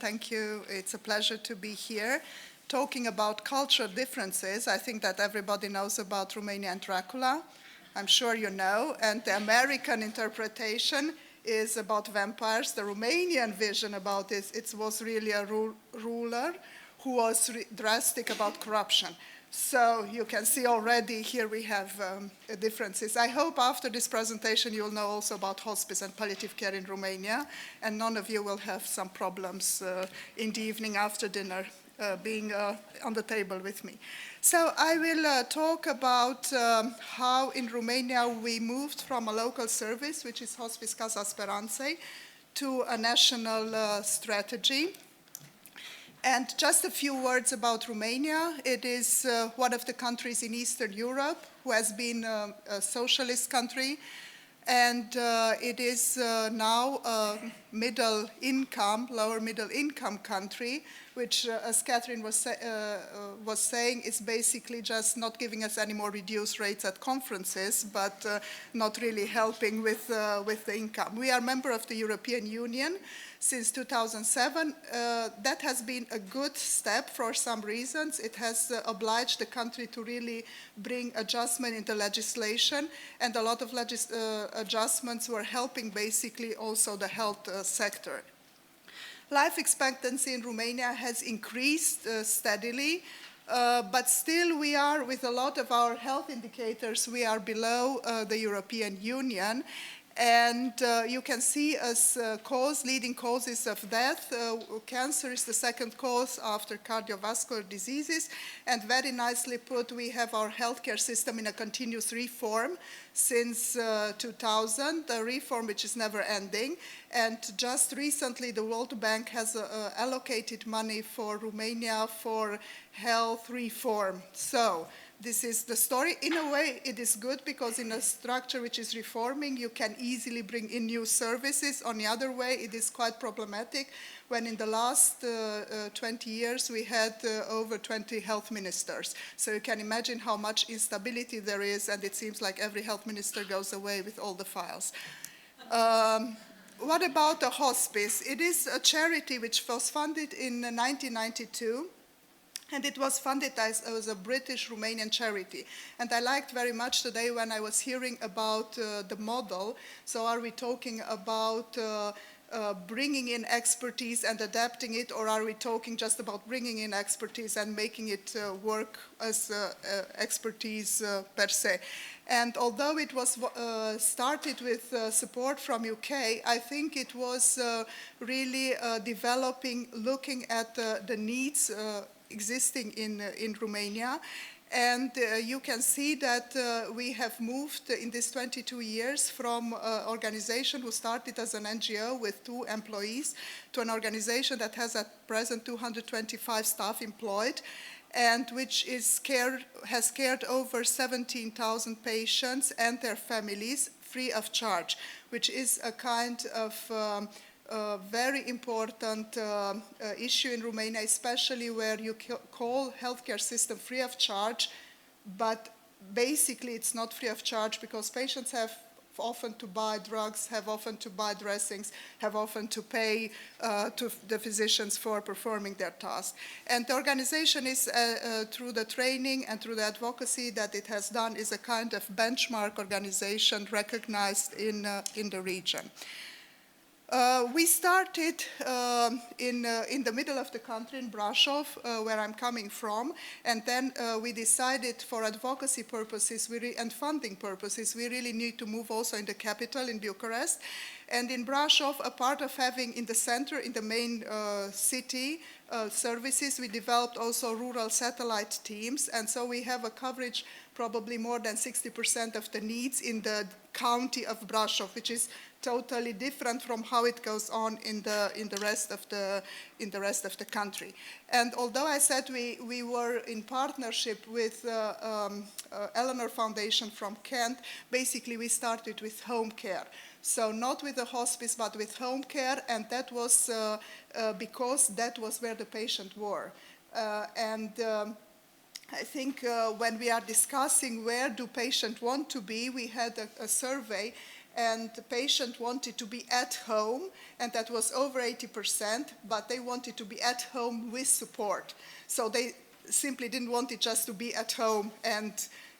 thank you. It's a pleasure to be here. Talking about cultural differences, I think that everybody knows about Romanian Dracula. I'm sure you know. And the American interpretation is about vampires. The Romanian vision about this, it was really a ruler who was drastic about corruption. So you can see already here we have differences. I hope after this presentation you'll know also about hospice and palliative care in Romania, and none of you will have some problems in the evening after dinner being on the table with me. So I will talk about how in Romania we moved from a local service, which is Hospice, Casa, Sperantei, to a national strategy. And just a few words about Romania. It is one of the countries in Eastern Europe who has been a socialist country. And it is now a lower middle income country, which, as Catherine was saying, is basically just not giving us any more reduced rates at conferences, but not really helping with the income. We are a member of the European Union since 2007. That has been a good step for some reasons. It has obliged the country to really bring adjustment in the legislation, and a lot of adjustments were helping basically also the health sector. Life expectancy in Romania has increased steadily, but still we are, with a lot of our health indicators, we are below the European Union. And you can see as leading causes of death, cancer is the second cause after cardiovascular diseases. And very nicely put, we have our healthcare system in a continuous reform since 2000, a reform which is never ending. And just recently, the World Bank has allocated money for Romania for health reform. So this is the story. In a way, it is good because in a structure which is reforming, you can easily bring in new services. On the other way, it is quite problematic when in the last 20 years we had over 20 health ministers. So you can imagine how much instability there is, and it seems like every health minister goes away with all the files. What about the hospice? It is a charity which was funded in 1992. And it was funded as a British-Romanian charity. And I liked very much today when I was hearing about the model. So are we talking about bringing in expertise and adapting it, or are we talking just about bringing in expertise and making it work as expertise per se? And although it was started with support from UK, I think it was really developing, looking at the needs existing in Romania. And you can see that we have moved in these 22 years from an organization who started as an NGO with 2 employees to an organization that has at present 225 staff employed, and which has cared over 17,000 patients and their families free of charge, which is a kind of very important issue in Romania, especially where you call healthcare system free of charge, but basically it's not free of charge because patients have often to buy drugs, have often to buy dressings, have often to pay to the physicians for performing their task. And the organization is, through the training and through the advocacy that it has done, is a kind of benchmark organization recognized in the region. We started in the middle of the country in Brașov, where I'm coming from, and then we decided for advocacy purposes and funding purposes, we really need to move also in the capital, in Bucharest. And in Brașov, a part of having in the center, in the main city services, we developed also rural satellite teams, and so we have a coverage probably more than 60% of the needs in the county of Brașov, which is totally different from how it goes on in the rest of the country. And although I said we were in partnership with Eleanor Foundation from Kent, basically we started with home care. So not with the hospice, but with home care, and that was because that was where the patient were. I think when we are discussing where do patients want to be, we had a survey, and the patient wanted to be at home, and that was over 80%, but they wanted to be at home with support. So they simply didn't want it just to be at home and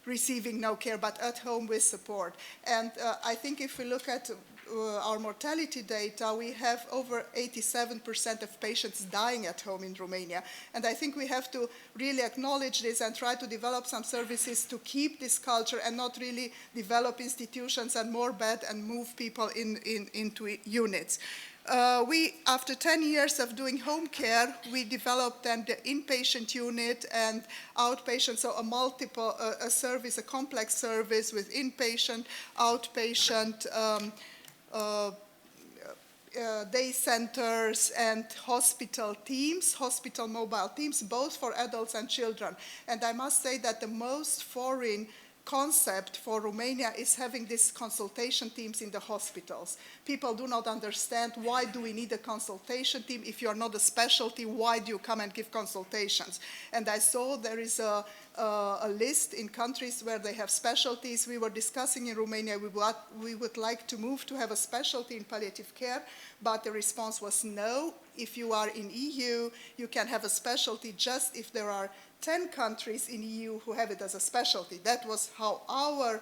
receiving no care, but at home with support. And I think if we look at our mortality data, we have over 87% of patients dying at home in Romania. And I think we have to really acknowledge this and try to develop some services to keep this culture and not really develop institutions and more beds and move people into units. After 10 years of doing home care, we developed then the inpatient unit and outpatient, so a service, a complex service with inpatient, outpatient, day centers and hospital teams, hospital mobile teams, both for adults and children. And I must say that the most foreign concept for Romania is having these consultation teams in the hospitals. People do not understand, why do we need a consultation team? If you're not a specialty, why do you come and give consultations? And I saw there is a list in countries where they have specialties. We were discussing in Romania, we would like to move to have a specialty in palliative care, but the response was no. If you are in EU, you can have a specialty just if there are 10 countries in EU who have it as a specialty. That was how our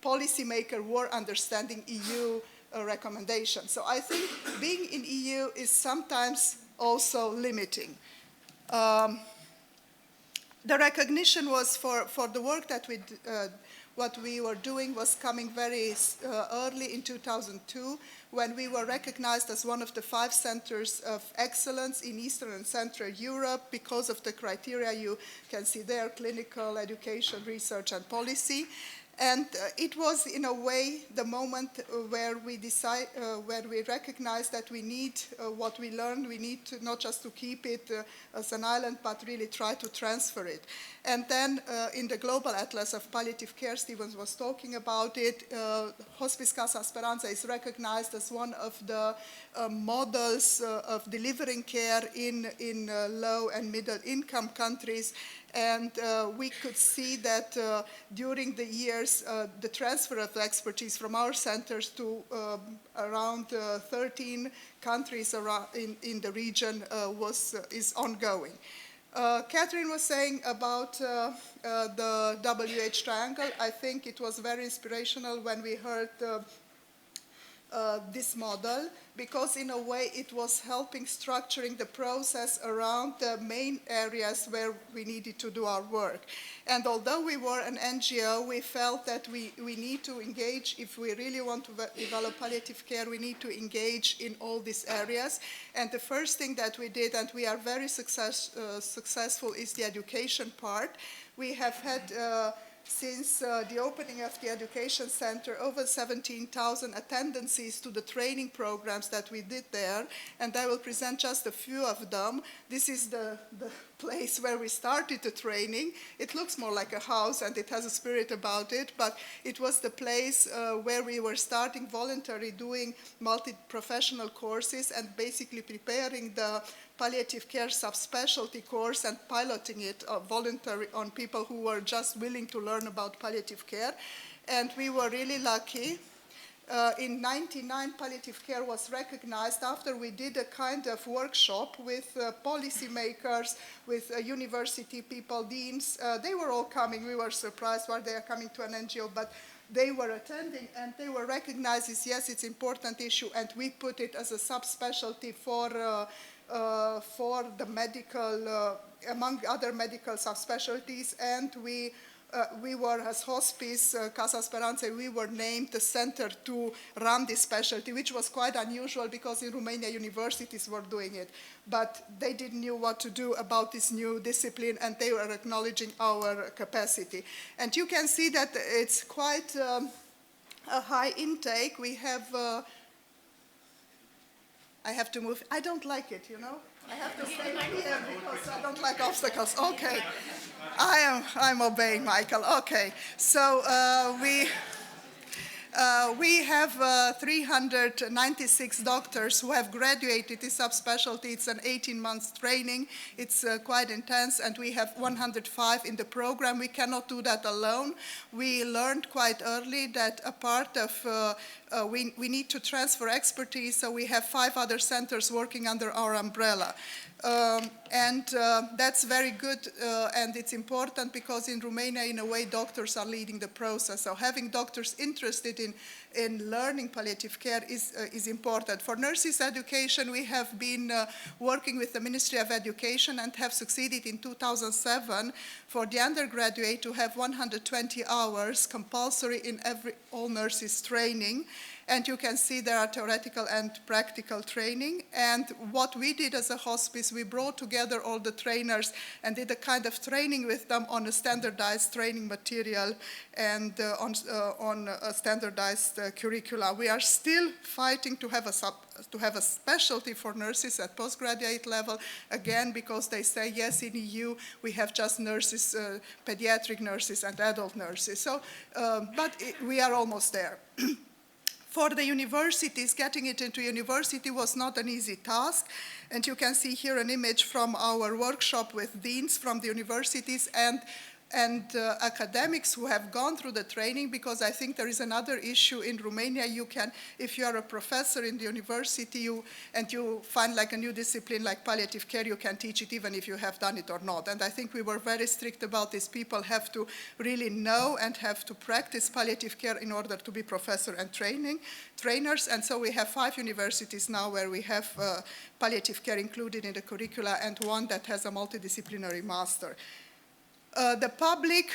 policymakers were understanding EU recommendations. So I think being in EU is sometimes also limiting. The recognition was for the work that what we were doing was coming very early in 2002, when we were recognized as one of the 5 centers of excellence in Eastern and Central Europe because of the criteria you can see there: clinical, education, research, and policy. And it was, in a way, the moment where we recognized that we need what we learned. We need to not just to keep it as an island, but really try to transfer it. And then in the Global Atlas of Palliative Care, Stevens was talking about it, Hospice Casa Sperantei is recognized as one of the models of delivering care in low and middle income countries. And we could see that during the years, the transfer of expertise from our centers to around 13 countries around in the region is ongoing. Catherine was saying about the WH triangle. I think it was very inspirational when we heard this model, because in a way it was helping structuring the process around the main areas where we needed to do our work. And although we were an NGO, we felt that we need to engage. If we really want to develop palliative care, we need to engage in all these areas. And the first thing that we did, and we are very successful, is the education part. We have had since the opening of the education center, over 17,000 attendances to the training programs that we did there, and I will present just a few of them. This is the place where we started the training. It looks more like a house and it has a spirit about it, but it was the place where we were starting voluntary doing multi-professional courses and basically preparing the palliative care subspecialty course and piloting it voluntary on people who were just willing to learn about palliative care. And we were really lucky. In '99, palliative care was recognized after we did a kind of workshop with policymakers, with university people, deans. They were all coming. We were surprised why they are coming to an NGO, but they were attending and they were recognized as, yes, it's an important issue, and we put it as a subspecialty for the medical, among other medical subspecialties, and we were, as Hospice, Casa Sperantei, we were named the center to run this specialty, which was quite unusual because in Romania universities were doing it, but they didn't know what to do about this new discipline, and they were acknowledging our capacity. And you can see that it's quite a high intake. We have I have to move. I don't like it, you know. I have to stay here because I don't like obstacles. Okay. I'm obeying Michael. Okay. So We have 396 doctors who have graduated this subspecialty. It's an 18-month training. It's quite intense, and we have 105 in the program. We cannot do that alone. We learned quite early that a part of we need to transfer expertise, so we have 5 other centers working under our umbrella. That's very good, and it's important because in Romania, in a way, doctors are leading the process. So having doctors interested in learning palliative care is important. For nurses' education, we have been working with the Ministry of Education and have succeeded in 2007 for the undergraduate to have 120 hours compulsory in all nurses training. And you can see there are theoretical and practical training. And what we did as a hospice, we brought together all the trainers and did a kind of training with them on a standardized training material and on a standardized curricula. We are still fighting to have a specialty for nurses at postgraduate level, again, because they say, yes, in EU, we have just nurses, pediatric nurses and adult nurses. So, but we are almost there. For the universities, getting it into university was not an easy task. And you can see here an image from our workshop with deans from the universities and academics who have gone through the training, because I think there is another issue in Romania. You can, if you are a professor in the university and you find like a new discipline like palliative care, you can teach it even if you have done it or not. And I think we were very strict about this. People have to really know and have to practice palliative care in order to be professor and trainers. And so we have 5 universities now where we have palliative care included in the curricula and 1 that has a multidisciplinary master. The public,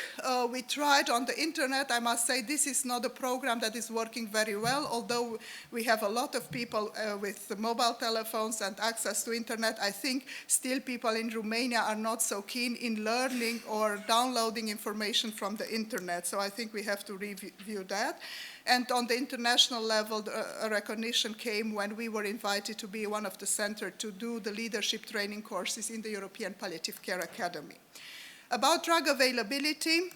we tried on the internet. I must say this is not a program that is working very well, although we have a lot of people with mobile telephones and access to internet. I think still people in Romania are not so keen in learning or downloading information from the internet, so I think we have to review that. And on the international level, a recognition came when we were invited to be one of the centers to do the leadership training courses in the European Palliative Care Academy. About drug availability,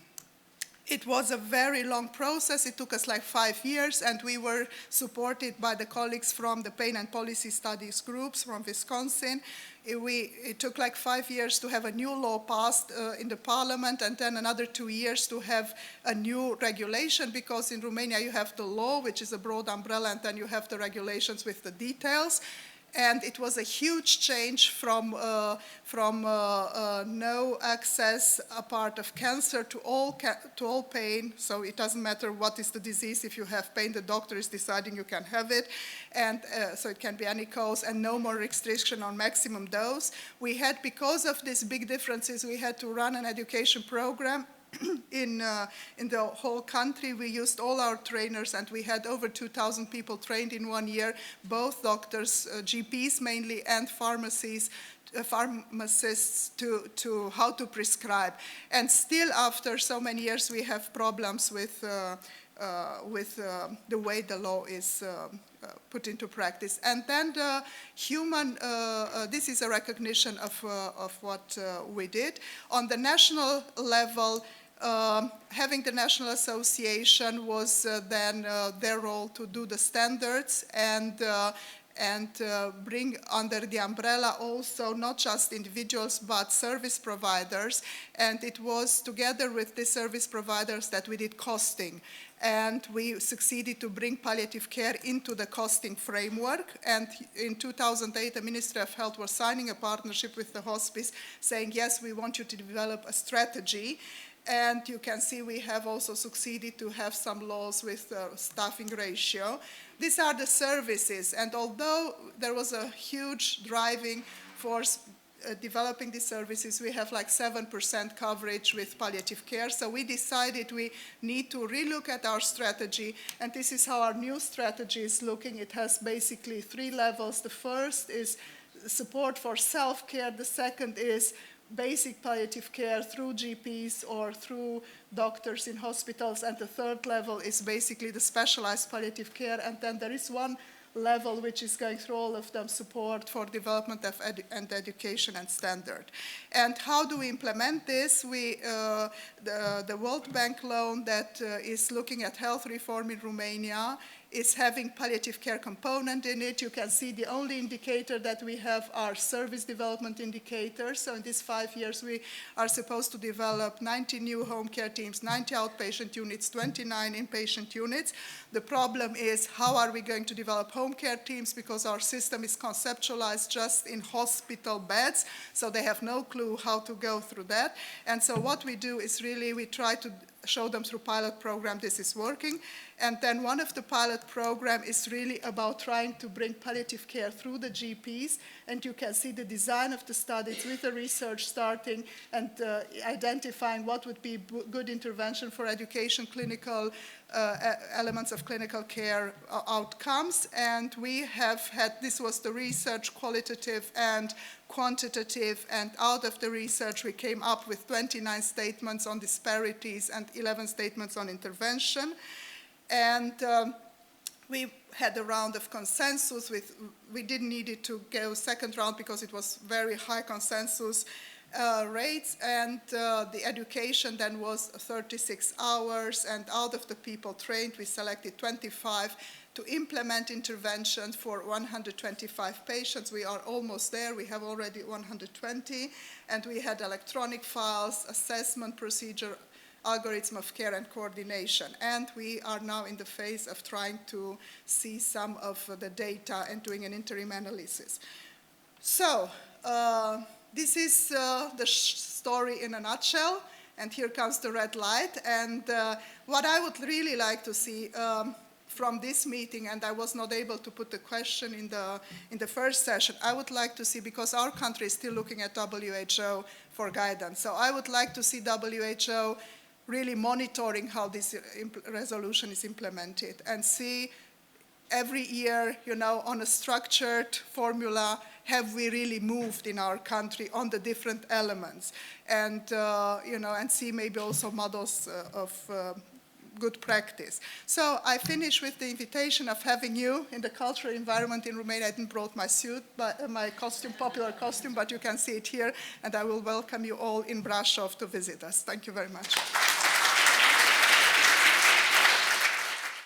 it was a very long process. It took us like 5 years, and we were supported by the colleagues from the Pain and Policy Studies groups from Wisconsin. It took like 5 years to have a new law passed in the parliament, and then another 2 years to have a new regulation, because in Romania you have the law, which is a broad umbrella, and then you have the regulations with the details. And it was a huge change from no access, a part of cancer, to all pain. So it doesn't matter what is the disease. If you have pain, the doctor is deciding you can have it. And so it can be any cause, and no more restriction on maximum dose. We had, because of these big differences, we had to run an education program. In the whole country. We used all our trainers, and we had over 2,000 people trained in 1 year, both doctors, GPs mainly, and pharmacists to how to prescribe. And still, after so many years, we have problems with the way the law is put into practice. And then the human, this is a recognition of what we did. On the national level, having the National Association was then their role to do the standards and bring under the umbrella also not just individuals but service providers. And it was together with the service providers that we did costing. And we succeeded to bring palliative care into the costing framework. And in 2008, the Ministry of Health was signing a partnership with the hospice, saying, yes, we want you to develop a strategy. And you can see we have also succeeded to have some laws with the staffing ratio. These are the services. And although there was a huge driving force developing these services, we have like 7% coverage with palliative care. So we decided we need to relook at our strategy, and this is how our new strategy is looking. It has basically 3 levels. The first is support for self-care. The second is basic palliative care through GPs or through doctors in hospitals. And the third level is basically the specialized palliative care. And then there is one level, which is going through all of them, support for development of and education and standard. And how do we implement this? The World Bank loan that is looking at health reform in Romania is having palliative care component in it. You can see the only indicator that we have are service development indicators. So in these 5 years, we are supposed to develop 90 new home care teams, 90 outpatient units, 29 inpatient units. The problem is, how are we going to develop home care teams, because our system is conceptualized just in hospital beds, so they have no clue how to go through that. And so what we do is really we try to show them through pilot program this is working. And then one of the pilot program is really about trying to bring palliative care through the GPs. And you can see the design of the studies with the research starting and identifying what would be good intervention for education, clinical elements of clinical care outcomes. And we have had, this was the research, qualitative and quantitative, and out of the research we came up with 29 statements on disparities and 11 statements on intervention. And we had a round of consensus. We didn't need it to go second round because it was very high consensus rates, and the education then was 36 hours, and out of the people trained, we selected 25 to implement interventions for 125 patients. We are almost there. We have already 120, and we had electronic files, assessment procedure, algorithm of care and coordination. And we are now in the phase of trying to see some of the data and doing an interim analysis. So this is the story in a nutshell. And here comes the red light. And what I would really like to see from this meeting, and I was not able to put the question in the first session, I would like to see, because our country is still looking at WHO for guidance. So I would like to see WHO really monitoring how this resolution is implemented, and see every year, on a structured formula, have we really moved in our country on the different elements, and and see maybe also models of good practice. So I finish with the invitation of having you in the cultural environment in Romania. I didn't brought my suit, but my costume, popular costume, but you can see it here, and I will welcome you all in Brasov to visit us. Thank you very much.